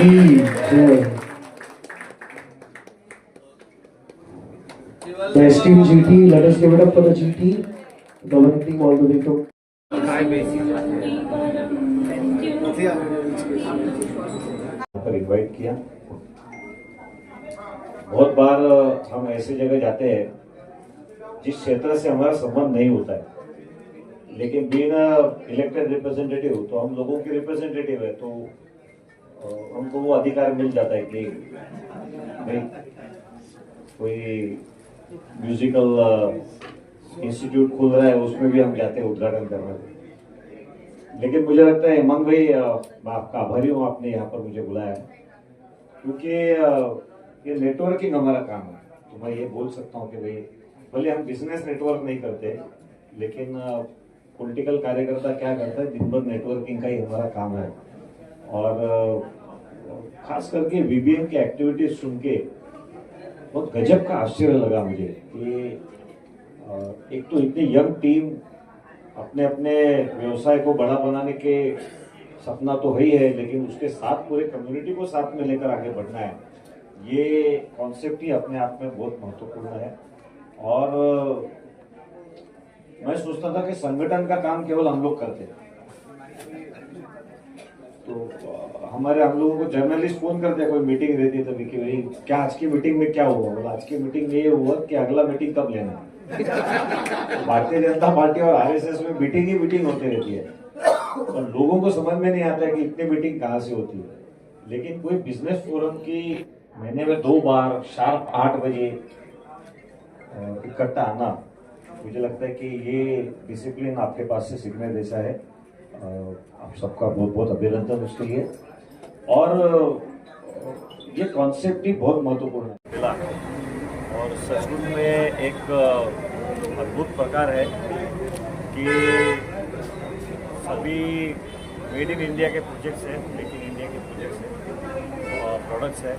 की जय। The esteemed GT, let us give it up for the GT, governing team all the way from. पर invite किया। बहुत बार हम ऐसी जगह जाते हैं जिस क्षेत्र से हमारा संबंध नहीं होता है, लेकिन बीइंग इलेक्टेड रिप्रेजेंटेटिव तो हम लोगों के रिप्रेजेंटेटिव है, तो हमको वो अधिकार मिल जाता है कि भाई कोई म्यूजिकल इंस्टीट्यूट खुल रहा है, उसमें भी हम जाते हैं उद्घाटन करने। लेकिन मुझे लगता है हेमंत भाई, मैं आपका आभारी हूँ, आपने यहाँ पर मुझे बुलाया है, क्योंकि ये नेटवर्किंग हमारा काम है। तो मैं ये बोल सकता हूँ कि भाई भले हम बिजनेस नेटवर्क नहीं करते, लेकिन पॉलिटिकल कार्यकर्ता क्या करता है, दिन भर नेटवर्किंग का ही हमारा काम है। और खास करके वीबीएम की एक्टिविटीज सुन के बहुत गजब का आश्चर्य लगा मुझे कि एक तो इतनी यंग टीम अपने अपने व्यवसाय को बड़ा बनाने के सपना तो है ही है, लेकिन उसके साथ पूरे कम्युनिटी को साथ में लेकर आगे बढ़ना है। ये कॉन्सेप्ट ही अपने आप में बहुत महत्वपूर्ण है। और मैं सोचता था कि संगठन का काम केवल हम लोग करते हैं, तो हम लोगों को जर्नलिस्ट फोन करते हैं, कोई मीटिंग रहती है तभी कि भाई क्या आज की मीटिंग में क्या हुआ, बोला आज की मीटिंग में ये हुआ कि अगला मीटिंग कब लेना है। भारतीय जनता पार्टी और आरएसएस में मीटिंग ही मीटिंग होती रहती है, और लोगों को समझ में नहीं आता है कि इतनी मीटिंग कहाँ से होती है। लेकिन कोई बिजनेस फोरम की महीने में 2 बार शार्प 8 बजे इकट्ठा आना, मुझे लगता है कि ये डिसिप्लिन आपके पास से सीखने जैसा है। आप सबका बहुत बहुत अभिनंदन उसके लिए। और ये कॉन्सेप्ट ही बहुत महत्वपूर्ण है और सचमुच में एक अद्भुत प्रकार है कि सभी मेड इन इंडिया के प्रोजेक्ट्स हैं, मेक इन इंडिया के प्रोजेक्ट्स हैं और प्रोडक्ट्स हैं,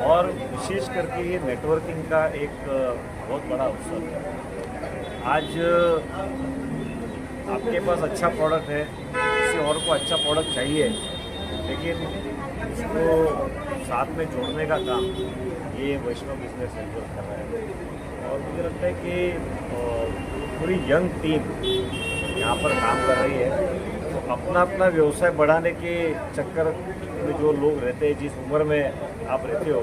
और विशेष करके ये नेटवर्किंग का एक बहुत बड़ा अवसर है। आज आपके पास अच्छा प्रोडक्ट है, किसी और को अच्छा प्रोडक्ट चाहिए, लेकिन उसको साथ में जोड़ने का काम ये वैष्णव बिजनेस नेटवर्क कर रहा है। और मुझे लगता है कि पूरी यंग टीम यहाँ पर काम कर रही है। तो अपना अपना व्यवसाय बढ़ाने के चक्कर में जो लोग रहते हैं, जिस उम्र में आप रहते हो,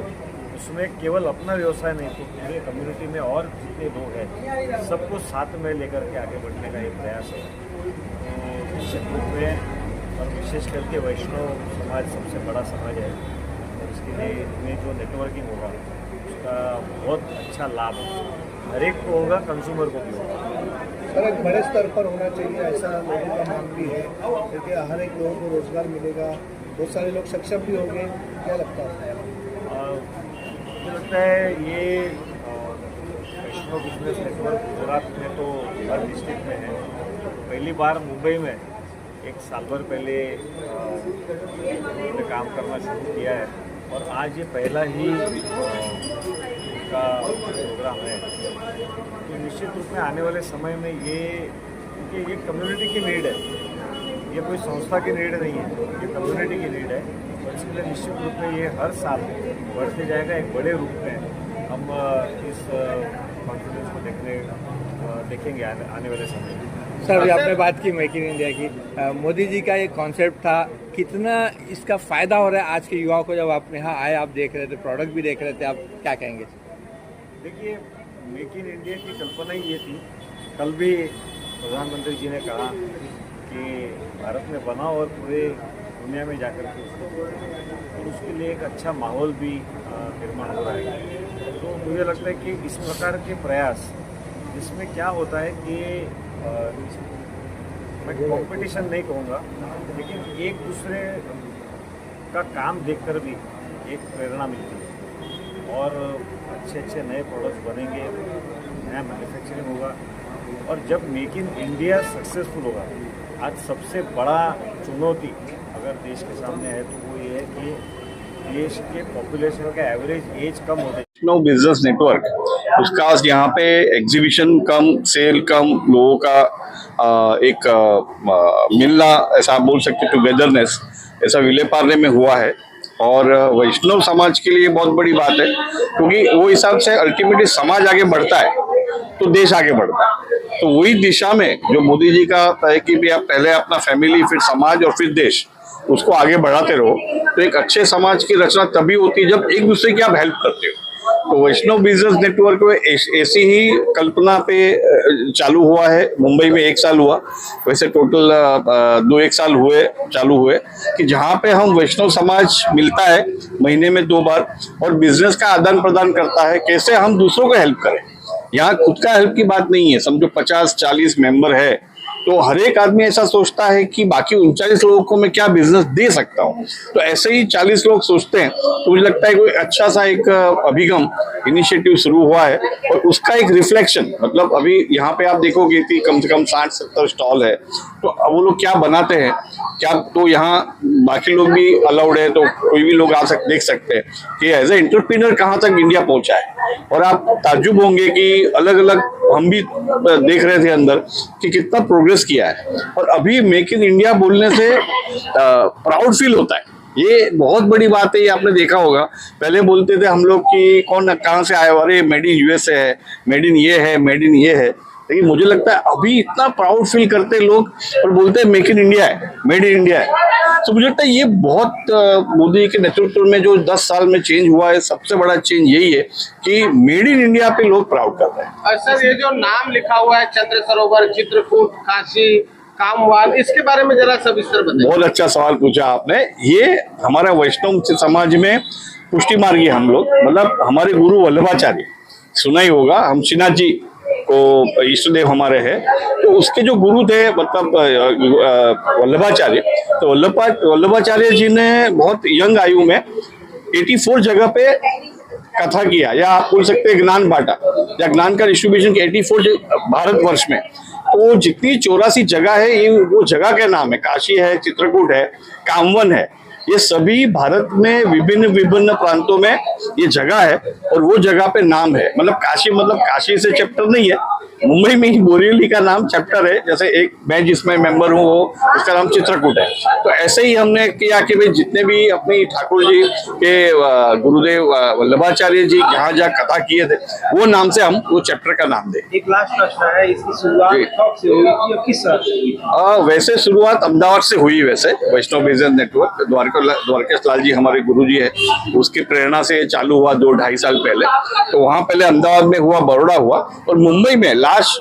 उसमें केवल अपना व्यवसाय नहीं, तो पूरे कम्युनिटी में और जितने लोग हैं सबको साथ में लेकर के आगे बढ़ने का एक प्रयास है। तो निश्चित रूप में और विशेष करके वैष्णव समाज सबसे बड़ा समाज है, और इसके लिए इसमें जो नेटवर्किंग होगा उसका बहुत अच्छा लाभ हर एक को होगा, कंज्यूमर को भी होगा। सर, एक बड़े स्तर पर होना चाहिए, ऐसा लोगों का मांग भी है, क्योंकि हर एक लोगों को रोजगार मिलेगा, बहुत सारे लोग सक्षम भी होंगे। क्या लगता है? मुझे लगता है ये वैष्णव बिजनेस नेटवर्क गुजरात में तो हर डिस्ट्रिक्ट में है। पहली बार मुंबई में 1 साल भर पहले उन्होंने काम करना शुरू किया है, और आज ये पहला ही का प्रोग्राम है। तो निश्चित रूप में आने वाले समय में ये, क्योंकि ये कम्युनिटी की नीड है, ये कोई संस्था की नीड नहीं है, ये कम्युनिटी की नीड है, और इसके लिए निश्चित रूप में ये हर साल बढ़ते जाएगा। एक बड़े रूप में हम इस कॉन्फ्रेंस को देखेंगे आने वाले समय में। सर, अभी आपने बात की मेक इन इंडिया की, मोदी जी का एक कॉन्सेप्ट था, कितना इसका फ़ायदा हो रहा है आज के युवाओं को? जब आप यहाँ आए, आप देख रहे थे, प्रोडक्ट भी देख रहे थे, आप क्या कहेंगे? देखिए, मेक इन इंडिया की कल्पना ही ये थी, कल भी प्रधानमंत्री जी ने कहा कि भारत में बना और पूरे दुनिया में जाकर के उसको, और उसके लिए एक अच्छा माहौल भी निर्माण हो रहा है। तो मुझे लगता है कि इस प्रकार के प्रयास, जिसमें क्या होता है कि मैं कंपटीशन नहीं कहूँगा, लेकिन एक दूसरे का काम देखकर भी एक प्रेरणा मिलती है, और अच्छे अच्छे नए प्रोडक्ट्स बनेंगे, नया मैन्युफैक्चरिंग होगा। और जब मेक इन इंडिया सक्सेसफुल होगा, आज सबसे बड़ा चुनौती अगर देश के सामने है तो वो ये है कि देश के पॉपुलेशन का एवरेज एज कम होता है। वैष्णव बिजनेस नेटवर्क, उसका यहाँ पे एग्जीबिशन कम, सेल कम, लोगों का एक मिलना, ऐसा बोल सकते टुगेदरनेस, ऐसा विले पार्ले में हुआ है। और वैष्णव समाज के लिए बहुत बड़ी बात है, क्योंकि वो हिसाब से अल्टीमेटली समाज आगे बढ़ता है तो देश आगे बढ़ता है। तो वही दिशा में जो मोदी जी का है कि भी आप पहले अपना फैमिली, फिर समाज और फिर देश, उसको आगे बढ़ाते रहो, तो एक अच्छे समाज की रचना तभी होती है जब एक दूसरे की आप हेल्प करते हो। तो वैष्णव बिजनेस नेटवर्क में ऐसी ही कल्पना पे चालू हुआ है। मुंबई में 1 साल हुआ, वैसे टोटल 2-1 साल चालू हुए कि जहाँ पे हम वैष्णव समाज मिलता है महीने में 2 बार और बिजनेस का आदान प्रदान करता है, कैसे हम दूसरों को हेल्प करें। यहाँ खुद का हेल्प की बात नहीं है, समझो 50-40 मेंबर है तो हर एक आदमी ऐसा सोचता है कि बाकी 39 लोगों को मैं क्या बिजनेस दे सकता हूँ। तो ऐसे ही 40 लोग सोचते हैं, तो मुझे लगता है कोई अच्छा सा एक अभिगम इनिशिएटिव शुरू हुआ है और उसका एक रिफ्लेक्शन, मतलब अभी यहाँ पे आप देखोगे कि कम से कम 60-70 स्टॉल है। तो अब वो लोग क्या बनाते हैं, क्या तो यहाँ बाकी लोग भी अलाउड है, तो कोई भी लोग देख सकते हैं कि एज ए एंटरप्रेन्योर कहाँ तक इंडिया पहुंचा है। और आप ताज्जुब होंगे कि अलग अलग हम भी देख रहे थे अंदर कि कितना प्रोग्रेस किया है। और अभी मेक इन इंडिया बोलने से प्राउड फील होता है, ये बहुत बड़ी बात है। ये आपने देखा होगा, पहले बोलते थे हम लोग कि कौन कहाँ से आए, अरे मेड इन यूएसए है, मेड इन ये है, मेड इन ये है। लेकिन मुझे लगता है अभी इतना प्राउड फील करते लोग और बोलते हैं मेक इन इंडिया है, मेड इन इंडिया है। तो मुझे लगता है ये बहुत मोदी के नेतृत्व में जो 10 साल में चेंज हुआ है, सबसे बड़ा चेंज यही है कि मेड इन इंडिया पे लोग प्राउड कर रहे हैं। सर, ये जो नाम लिखा हुआ है चंद्र सरोवर, चित्रकूट, काशी, कामवान, इसके बारे में जरा सब विस्तार बताइए। बहुत अच्छा सवाल पूछा आपने। ये हमारा वैष्णव समाज में पुष्टि मार्गी हम लोग, मतलब हमारे गुरु वल्लभाचार्य, सुना ही होगा, हम श्रीनाथ जी को इष्ट देव हमारे हैं, तो उसके जो गुरु थे मतलब वल्लभाचार्य, तो वल्लभाचार्य जी ने बहुत यंग आयु में 84 जगह पे कथा किया, या आप बोल सकते हैं ज्ञान बांटा, या ज्ञान का डिस्ट्रीब्यूशन 84 भारतवर्ष में। तो जितनी 84 जगह है, ये वो जगह के नाम है, काशी है, चित्रकूट है, कामवन है, ये सभी भारत में विभिन्न प्रांतों में ये जगह है और वो जगह पे नाम है। मतलब काशी से चैप्टर नहीं है, मुंबई में ही बोरीवली का नाम चैप्टर है, जैसे एक मैं जिसमें मेंबर हूँ वो उसका नाम चित्रकूट है। तो ऐसे ही हमने किया कि भाई जितने भी अपनी ठाकुर जी के गुरुदेव वल्लभाचार्य जी जहाँ कथा किए थे, वो नाम से हम वो चैप्टर का नाम दें। एक लास्ट प्रश्न है, इसकी शुरुआत कब से हुई और किस साल से हुई? वैसे शुरुआत अहमदाबाद से हुई, वैसे वैष्णव बिजनेस नेटवर्क द्वारकेश लाल जी हमारे गुरु जी है, उसकी प्रेरणा से चालू हुआ 2-2.5 साल पहले। तो वहाँ पहले अहमदाबाद में हुआ, बड़ौदा हुआ, और मुंबई में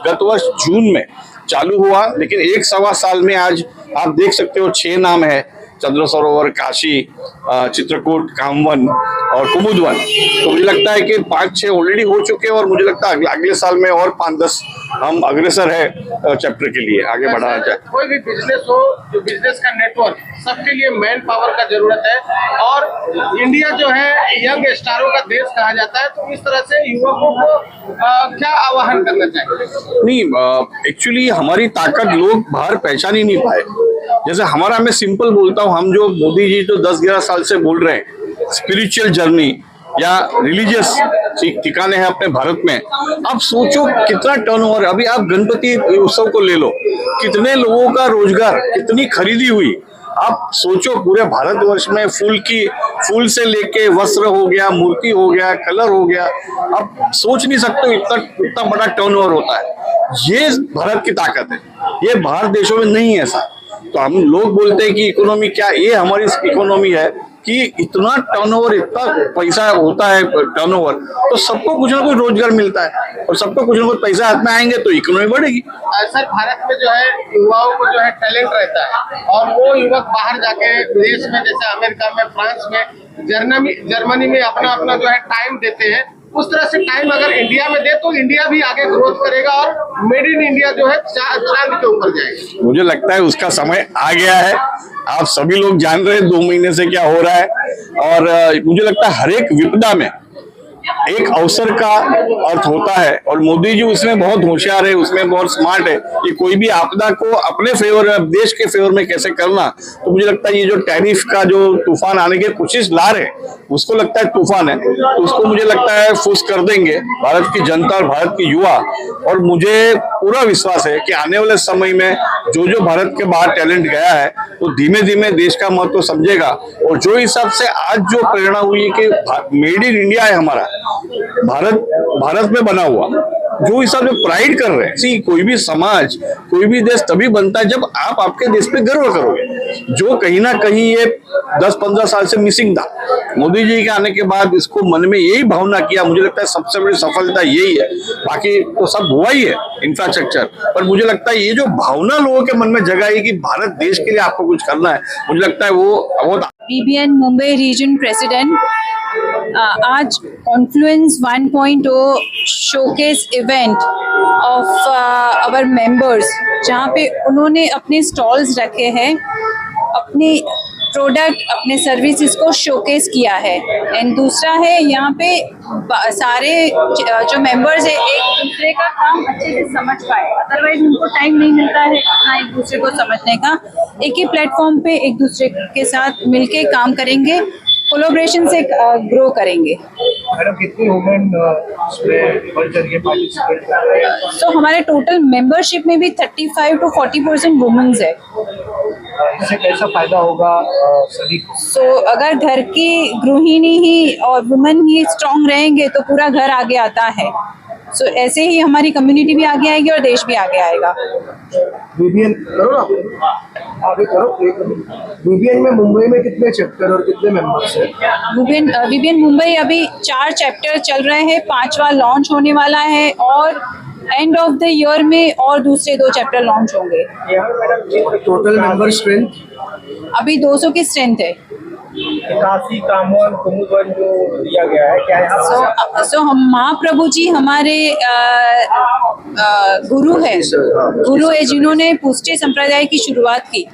गत वर्ष जून में चालू हुआ। लेकिन 1-1.25 साल में आज आप देख सकते हो 6 नाम है, चंद्र सरोवर, काशी, चित्रकूट, कामवन और कुमुदवन। तो मुझे लगता है कि 5-6 ऑलरेडी हो चुके हैं और मुझे लगता है अगले साल में और 5-10 हम अग्रसर है चैप्टर के लिए आगे बढ़ाना चाहते हैं। कोई भी बिजनेस हो, जो बिजनेस का नेटवर्क, सबके लिए मैन पावर का जरूरत है, और इंडिया जो है यंग स्टारों का देश कहा जाता है। तो इस तरह से युवकों को क्या आह्वान करना चाहिए? नहीं, एक्चुअली हमारी ताकत लोग बाहर पहचान ही नहीं पाए। जैसे हमारा, मैं सिंपल बोलता हूँ, हम जो मोदी जी जो 10-11 साल से बोल रहे हैं स्पिरिचुअल जर्नी या रिलीजियस ठिकाने हैं अपने भारत में, आप सोचो कितना टर्नओवर। अभी आप गणपति उत्सव को ले लो, कितने लोगों का रोजगार, कितनी खरीदी हुई। आप सोचो पूरे भारतवर्ष में फूल से लेके वस्त्र हो गया, मूर्ति हो गया, कलर हो गया, आप सोच नहीं सकते इतना बड़ा टर्नओवर होता है। ये भारत की ताकत है, ये बाहर देशों में नहीं है ऐसा। तो हम लोग बोलते हैं कि इकोनॉमी क्या, ये हमारी इकोनॉमी है कि इतना टर्नओवर, इतना पैसा होता है टर्नओवर, तो सबको कुछ ना कुछ रोजगार मिलता है और सबको कुछ ना कुछ पैसा हाथ में आएंगे तो इकोनॉमी बढ़ेगी। सर, भारत में जो है युवाओं को जो है टैलेंट रहता है, और वो युवक बाहर जाके विदेश में, जैसे अमेरिका में, फ्रांस में, जर्मनी में अपना जो है टाइम देते हैं। उस तरह से टाइम अगर इंडिया में दे तो इंडिया भी आगे ग्रोथ करेगा और मेड इन इंडिया जो है चांद के ऊपर जाएगा। मुझे लगता है उसका समय आ गया है। आप सभी लोग जान रहे हैं 2 महीने से क्या हो रहा है, और मुझे लगता है हर एक विपदा में एक अवसर का अर्थ होता है और मोदी जी उसमें बहुत होशियार है, उसमें बहुत स्मार्ट है कि कोई भी आपदा को अपने फेवर में, देश के फेवर में कैसे करना। तो मुझे लगता है ये जो टैरिफ का जो तूफान आने की कोशिश ला रहे उसको लगता है तूफान है, तो उसको मुझे लगता है फुस कर देंगे भारत की जनता और भारत की युवा। और मुझे पूरा विश्वास है कि आने वाले समय में जो भारत के बाहर टैलेंट गया है तो धीमे धीमे देश का महत्व समझेगा। और जो हिसाब से आज जो प्रेरणा हुई है कि मेड इन इंडिया है हमारा, भारत में बना हुआ, जो हिसाब से प्राइड कर रहे हैं। कोई भी समाज, कोई भी देश तभी बनता है जब आप आपके देश पे गर्व करोगे, जो कहीं ना कहीं ये 10-15 साल से मिसिंग था। मोदी जी के आने के बाद इसको मन में यही भावना किया, मुझे लगता है सबसे बड़ी सफलता यही है। बाकी तो सब हुआ ही है इंफ्रास्ट्रक्चर, पर मुझे लगता है ये जो भावना लोगों के मन में जगाई कि भारत देश के लिए आपको कुछ करना है, मुझे लगता है वो BBN मुंबई रीजन प्रेसिडेंट आज Confluence 1.0 showcase event of our members, जहाँ पे उन्होंने अपने स्टॉल्स रखे हैं, अपने प्रोडक्ट, अपने सर्विसेज को शोकेस किया है। एंड दूसरा है यहाँ पे सारे जो मेंबर्स है एक दूसरे का काम अच्छे से समझ पाए, अदरवाइज उनको टाइम नहीं मिलता है अपना एक दूसरे को समझने का। एक ही प्लेटफॉर्म पे एक दूसरे के साथ मिलके काम करेंगे, कोलैबोरेशन से ग्रो करेंगे। मैडम कितनी वुमेन पार्टिसिपेट कर रहे हैं? तो हमारे टोटल मेंबरशिप में भी 35 to 40% वुमेन्स है। इससे कैसा फायदा होगा सभी को? सो अगर घर की गृहिणी ही और वुमेन ही स्ट्रांग रहेंगे तो पूरा घर आगे आता है। सो ऐसे ही हमारी कम्युनिटी भी आगे आएगी और देश भी आगे आएगा। बीबीएन करो ना, आगे करो। बीबीएन में मुंबई में कितने चैप्टर और कितने मेंबर्स हैं? बीबीएन मुंबई अभी 4 चैप्टर चल रहे हैं, 5वां लॉन्च होने वाला है और एंड ऑफ द ईयर में और दूसरे 2 चैप्टर लॉन्च होंगे। टोटल मेंबर स्ट्रेंथ अभी 200 की स्ट्रेंथ है। काफी कामोन कुमुदवन जो दिया गया है क्या है? सो हम महाप्रभु जी हमारे गुरु है जिन्होंने पुष्टि संप्रदाय की शुरुआत की।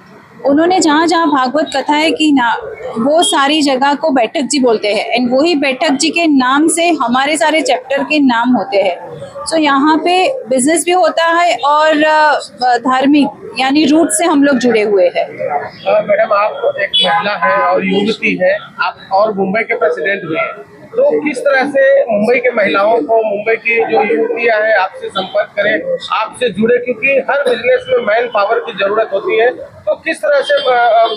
उन्होंने जहाँ जहाँ भागवत कथाएं की ना, वो सारी जगह को बैठक जी बोलते हैं एंड वही बैठक जी के नाम से हमारे सारे चैप्टर के नाम होते हैं। सो यहाँ पे बिजनेस भी होता है और धार्मिक यानी रूट से हम लोग जुड़े हुए हैं। मैडम आप एक महिला है और युवती है, आप और मुंबई के प्रेसिडेंट हुए हैं, तो किस तरह से मुंबई के महिलाओं को, मुंबई की जो युवतियां हैं आपसे संपर्क करें, आपसे जुड़े, क्योंकि हर बिजनेस में मैन पावर की जरूरत होती है, तो किस तरह से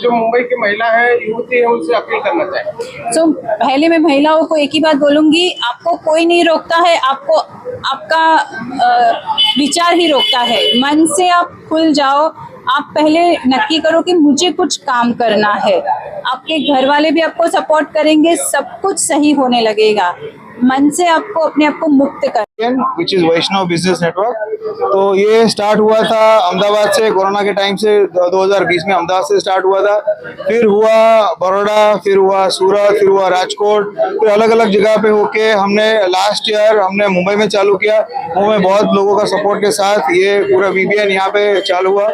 जो मुंबई की महिला है, युवती है, उनसे अपील करना चाहिए? सो पहले मैं महिलाओं को एक ही बात बोलूंगी, आपको कोई नहीं रोकता है, आपको आपका विचार ही रोकता है। मन से आप खुल जाओ, आप पहले नक्की करो कि मुझे कुछ काम करना है, आपके घर वाले भी आपको सपोर्ट करेंगे, सब कुछ सही होने लगेगा। मन से आपको अपने आप को मुक्त कर which is Vaishnav business network. तो ये स्टार्ट हुआ था अहमदाबाद से, कोरोना के टाइम से 2020 में अहमदाबाद से स्टार्ट हुआ था, फिर हुआ बड़ौदा, फिर हुआ सूरत, फिर हुआ राजकोट, फिर अलग अलग जगह पे होके हमने लास्ट ईयर हमने मुंबई में चालू किया। मुंबई में बहुत लोगों का सपोर्ट के साथ ये पूरा वीबीएन यहाँ पे चालू हुआ।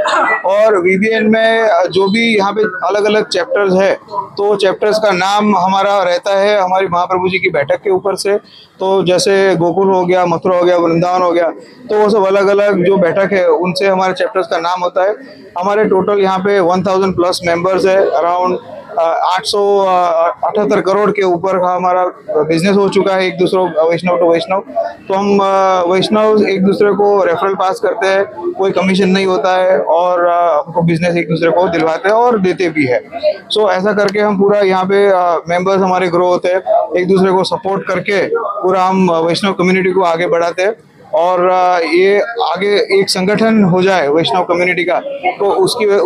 और वीबीएन में जो भी यहाँ पे अलग अलग चैप्टर्स है, तो चैप्टर्स का नाम हमारा रहता है हमारी महाप्रभु जी की बैठक के ऊपर से। तो जैसे गोकुल हो गया, मथुरा हो गया, वृंदावन हो गया, तो वो सब अलग अलग जो बैठक है उनसे हमारे चैप्टर्स का नाम होता है। हमारे टोटल यहाँ पे 1000 प्लस मेंबर्स है, अराउंड 878 करोड़ के ऊपर का हमारा बिजनेस हो चुका है, एक दूसरे वैष्णव टू वैष्णव। तो हम वैष्णव एक दूसरे को रेफरल पास करते हैं, कोई कमीशन नहीं होता है और हमको बिजनेस एक दूसरे को दिलवाते हैं और देते भी है। सो ऐसा करके हम पूरा यहाँ पे मेंबर्स हमारे ग्रो होते हैं, एक दूसरे को सपोर्ट करके पूरा हम वैष्णव कम्युनिटी को आगे बढ़ाते हैं। और ये आगे एक संगठन हो जाए वैष्णव कम्युनिटी का, तो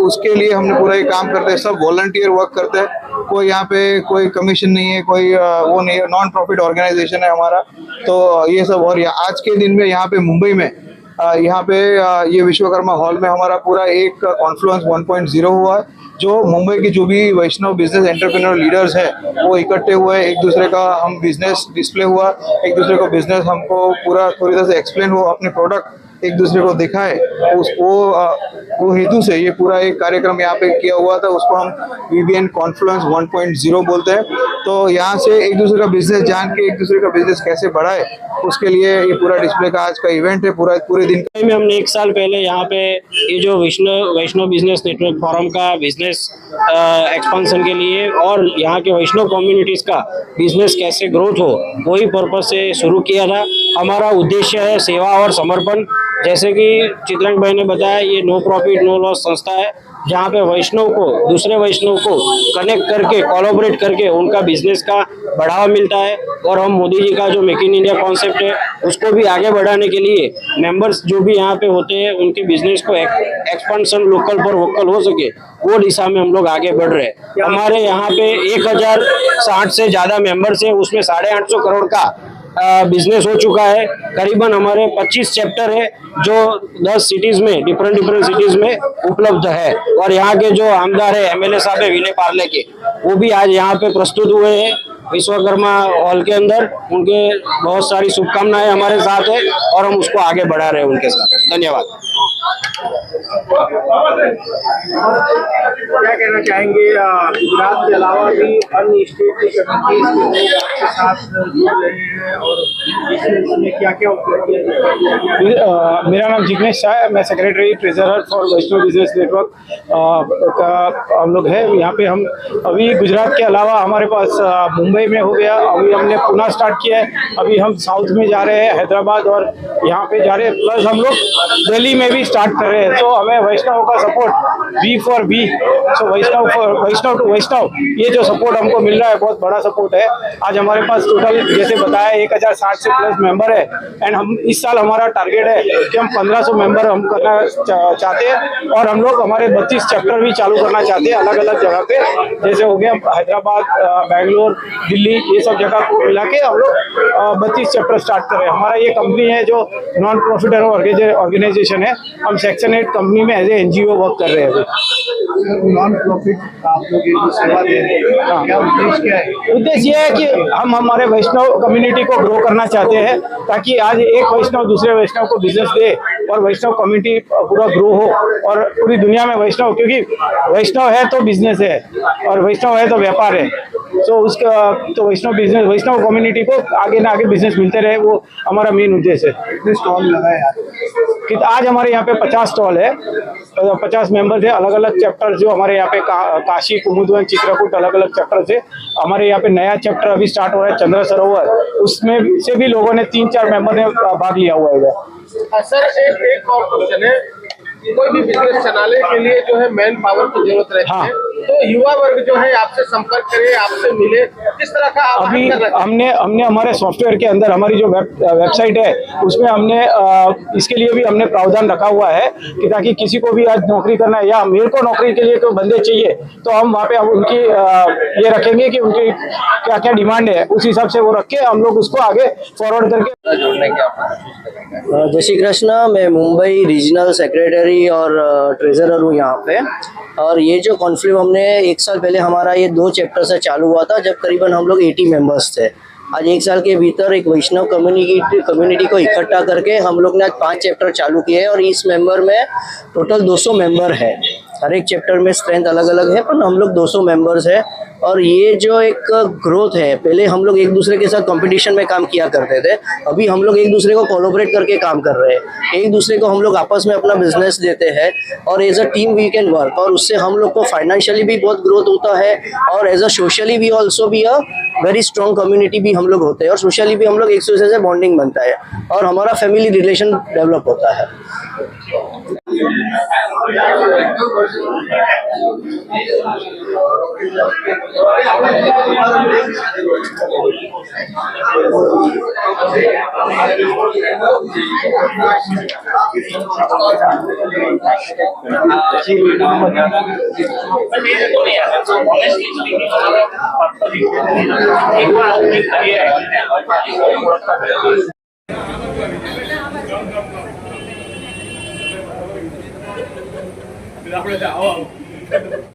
उसके लिए हमने पूरा ये काम करते हैं। सब वॉलंटियर वर्क करते हैं, कोई यहाँ पे कोई कमीशन नहीं है, कोई वो नहीं है, नॉन प्रॉफिट ऑर्गेनाइजेशन है हमारा। तो ये सब। और आज के दिन में यहाँ पे मुंबई में यहाँ पे ये विश्वकर्मा हॉल में हमारा पूरा एक कॉन्फ्लुएंस 1.0 हुआ है, जो मुंबई के जो भी वैष्णव बिजनेस एंटरप्रेन्योर लीडर्स हैं वो इकट्ठे हुए, एक दूसरे का हम बिजनेस डिस्प्ले हुआ, एक दूसरे को बिजनेस हमको पूरा थोड़ी तरह से एक्सप्लेन हो, अपने प्रोडक्ट एक दूसरे को दिखाए। वो हेतु से ये पूरा एक कार्यक्रम यहाँ पे किया हुआ था, उसको हम वीबीएन कॉन्फ्लुएंस 1.0 बोलते हैं। तो यहाँ से एक दूसरे का बिजनेस जान के एक दूसरे का बिजनेस कैसे बढ़ाए, उसके लिए ये पूरा डिस्प्ले का आज का इवेंट है। पूरे दिन में हमने 1 साल पहले यहाँ पे ये जो वैष्णव बिजनेस नेटवर्क फोरम का बिजनेस एक्सपांशन के लिए और यहाँ के वैष्णव कम्युनिटीज़ का बिजनेस कैसे ग्रोथ हो, वही पर्पज से शुरू किया था। हमारा उद्देश्य है सेवा और समर्पण। जैसे कि चित्रंग भाई ने बताया, ये नो प्रॉफिट नो लॉस संस्था है, जहाँ पे वैष्णव को दूसरे वैष्णव को कनेक्ट करके कोलैबोरेट करके उनका बिजनेस का बढ़ावा मिलता है। और हम मोदी जी का जो मेक इन इंडिया कॉन्सेप्ट है उसको भी आगे बढ़ाने के लिए मेंबर्स जो भी यहाँ पे होते हैं उनके बिजनेस को एक्सपेंशन लोकल पर वोकल हो सके, वो दिशा में हम लोग आगे बढ़ रहे हैं। हमारे यहाँ पे 1060 से ज़्यादा मेंबर्स है, उसमें 850 करोड़ का बिजनेस हो चुका है। करीबन हमारे 25 चैप्टर है जो 10 सिटीज में डिफरेंट सिटीज में उपलब्ध है। और यहाँ के जो आमदार है MLA साहब है विनय पार्ले के, वो भी आज यहाँ पे प्रस्तुत हुए हैं विश्वकर्मा हॉल के अंदर। उनके बहुत सारी शुभकामनाएं हमारे साथ है और हम उसको आगे बढ़ा रहे हैं उनके साथ। धन्यवाद। क्या कहना चाहेंगे, गुजरात के अलावा भी अन्य स्टेट की कम्युनिटीज के साथ जुड़ रहे हैं और इसमें क्या क्या उपलब्ध? मेरा नाम जिग्नेश शाह है, मैं secretary treasurer for Vaishnav business network का हम लोग है। यहाँ पे हम अभी गुजरात के अलावा हमारे पास मुंबई में हो गया, अभी हमने पुणे स्टार्ट किया है, अभी हम साउथ में जा रहे हैं, हैदराबाद और यहाँ पे जा रहे हैं, प्लस हम लोग दिल्ली में भी स्टार्ट कर रहे हैं। तो हमें वैष्णव का support we for we, so Vaishnav to Vaishnav, ये जो सपोर्ट हमको मिल रहा है बहुत बड़ा सपोर्ट है। आज हमारे पास टोटल जैसे बताया 1060 से प्लस मेंबर है एंड हम इस साल हमारा टारगेट है कि हम 1500 मेंबर हम करना चाहते हैं और हम लोग हमारे 32 चैप्टर भी चालू करना चाहते हैं अलग अलग जगह पे, जैसे हो गया हैदराबाद, बेंगलोर, दिल्ली, ये सब जगह को मिला के हम लोग 32 चैप्टर स्टार्ट कर रहे हैं। हमारा ये कंपनी है जो नॉन प्रॉफिट ऑर्गेनाइजेशन है, हम सेक्शन 8 कंपनी में एज ए NGO वर्क कर रहे हैं अभी। नॉन प्रॉफिट आप लोग ये सेवा दे रहे हैं, क्या उद्देश्य क्या है? उद्देश्य ये है कि हम हमारे वैष्णव कम्युनिटी को ग्रो करना चाहते हैं ताकि आज एक वैष्णव दूसरे वैष्णव को बिजनेस दे और वैष्णव कम्युनिटी पूरा ग्रो हो और पूरी दुनिया में वैष्णव, क्योंकि वैष्णव है तो बिजनेस है और वैष्णव है तो व्यापार है। तो उसका तो वैष्णव कम्युनिटी को आगे ना आगे बिजनेस मिलते रहे, वो हमारा मेन उद्देश्य है। कितने स्टॉल लगाए कि आज हमारे यहाँ पे 50 स्टॉल है, 50 मेंबर्स है, अलग अलग चैप्टर जो हमारे यहाँ पे काशी, कुमुदवन, चित्रकूट, अलग अलग चैप्टर है। हमारे यहाँ पे नया चैप्टर अभी स्टार्ट हो रहा है चंद्र सरोवर, उसमें से भी लोगों ने 3-4 मेंबर ने भाग लिया हुआ है। सर एक और क्वेश्चन है, कोई भी बिजनेस चलाने के लिए जो है मैन पावर की जरूरत रहती है, तो युवा वर्ग जो है आपसे संपर्क करे, आपसे मिले, किस तरह का अभी हमने हमारे सॉफ्टवेयर के अंदर हमारी जो वेबसाइट है उसमें हमने इसके लिए भी हमने प्रावधान रखा हुआ है कि ताकि किसी को भी आज नौकरी करना है या मेरे को नौकरी के लिए कोई बंदे चाहिए तो हम वहाँ पे उनकी ये रखेंगे कि उनकी क्या क्या डिमांड है, उस हिसाब से वो रख के हम लोग उसको आगे फॉरवर्ड करके जोड़ने की आप। जय श्री कृष्ण, मैं मुंबई रीजनल सेक्रेटरी और ट्रेजरर हूँ यहाँ पे। और ये जो कॉन्फ्लिक्ट हमने 1 साल पहले हमारा ये 2 चैप्टर से चालू हुआ था, जब करीबन हम लोग 80 मेंबर्स थे। आज 1 साल के भीतर एक वैष्णव कम्युनिटी को इकट्ठा करके हम लोग ने आज 5 चैप्टर चालू किए हैं और इस मेंबर में टोटल 200 मेंबर है। हर एक चैप्टर में स्ट्रेंथ अलग अलग है, पर हम लोग 200 मेंबर्स है। और ये जो एक ग्रोथ है, पहले हम लोग एक दूसरे के साथ कंपटीशन में काम किया करते थे, अभी हम लोग एक दूसरे को कोलैबोरेट करके काम कर रहे हैं। एक दूसरे को हम लोग आपस में अपना बिजनेस देते हैं और as a team we can work, और उससे हम लोग को फाइनेंशियली भी बहुत ग्रोथ होता है और एज अ सोशली भी ऑल्सो भी अ वेरी स्ट्रॉन्ग कम्युनिटी भी हम लोग होते हैं और सोशली भी हम लोग एक दूसरे से बॉन्डिंग बनता है और हमारा फैमिली रिलेशन डेवलप होता है। આપણે